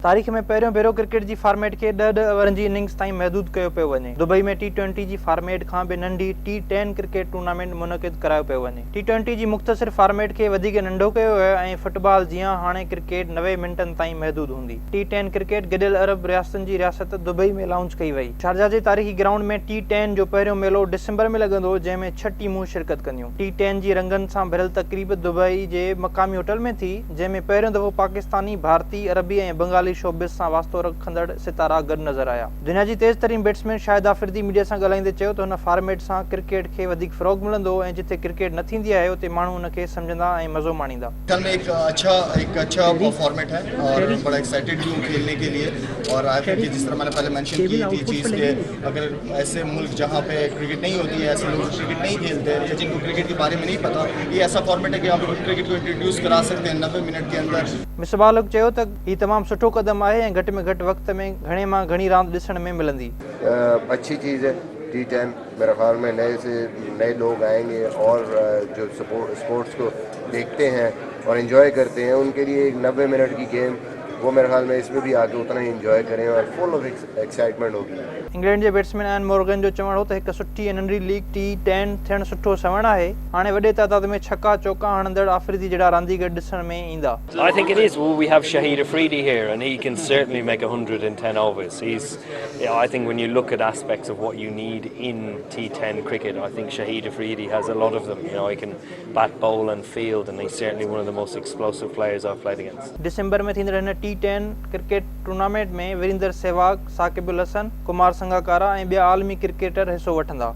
तारीख़ में पहिरियों भेरो क्रिकेट जी फॉर्मेट खे 10 ओवरनि जी इनिंग्स ताईं महदूद कयो पियो वञे। दुबई में T20 जी फॉर्मेट खां बि नंढी T10 क्रिकेट टूर्नामेंट मुनक़िद करायो पियो वञे। T20 जी मुख़्तसिर फॉर्मेट खे वधीक नंढो कयो वियो ऐं फुटबॉल जीअं हाणे क्रिकेट 90 मिंटनि ताईं महदूद हूंदी। T10 क्रिकेट गॾियल अरब रियासतनि जी रियासत दुबई में लॉन्च कई वई। शारजा जे तारीख़ी ग्राउंड में T10 जो पहिरियों मेलो डिसंबर में लॻंदो, जंहिं में 6 टीमूं शिरकत कंदियूं। T10 जी रंगनि सां भरियल तक़रीब दुबई जे मक़ामी होटल में थी, जंहिं में पहिरियों दफ़ो पाकिस्तानी, भारती, अरबी ऐं बंगाली शोबिस सां वास्तो रखंदड़ सितारा गॾु नज़र आया। दुनिया जी तेज़ तरीन बैट्समैन शाहिद आफरीदी मीडिया सां ॻाल्हाईंदे चयो त हुन फॉर्मेट सां क्रिकेट खे वधीक फ़रोग़ मिलंदो ऐं जिथे क्रिकेट न थींदी आहे उते माण्हू उन खे सम्झंदा ऐं मज़ो माणींदा। कल में एक अच्छा फॉर्मेट है और बड़ा एक्साइटेड भी हूँ खेलने के लिए। और आई थिंक जिस तरह मैंने पहले मेंशन की थी चीज़ के, अगर ऐसे मुल्क जहाँ पे क्रिकेट नहीं होती है, ऐसे लोग क्रिकेट नहीं खेलते या जिनको क्रिकेट के बारे में नहीं पता, ये ऐसा फॉर्मेट है कि आप क्रिकेट को इंट्रोड्यूस करा सकते हैं 90 मिनट के अंदर। मिसबाह लुक चयो त हीउ तमामु सुठो क़दम आहे ऐं घटि में घटि वक़्त में घणे मां घणी रांदि ॾिसण में मिलंदी। अच्छी चीज़ है T10। मेरे ख्याल में नए लोग आएंगे और जो स्पोर्ट्स को देखते हैं और एंजॉय करते हैं, उनके लिए एक 90 मिनट की गेम, वो मेरे ख्याल में इसमें भी आके उतना ही एंजॉय करें और फुल ऑफ एक्साइटमेंट होगी। इंग्लैंड जे बैट्समैन एन मॉर्गन जो चवणु हो त हिकु सुठी ऐं नंढी लीग T10 थियणु सुठो सवण आहे। हाणे वॾे तादाद में छक्का चौका हणंदड़ आफरीदी जहिड़ा रांदीगर ॾिसण में ईंदा। I think it is. Well, we have Shahid Afridi here, and he can certainly make 110 overs. I think when you look at aspects of what you need in T10 cricket, I think Shahid Afridi has a lot of them. He can bat, bowl, and field, and he's certainly one of the most explosive players I've played against. December में थींदड़ हिन T10 cricket tournament में वीरेंद्र सहवाग, साकिब उल हसन, कुमार संगाकारा ऐं ॿिया आलमी cricketer हिसो वठंदा।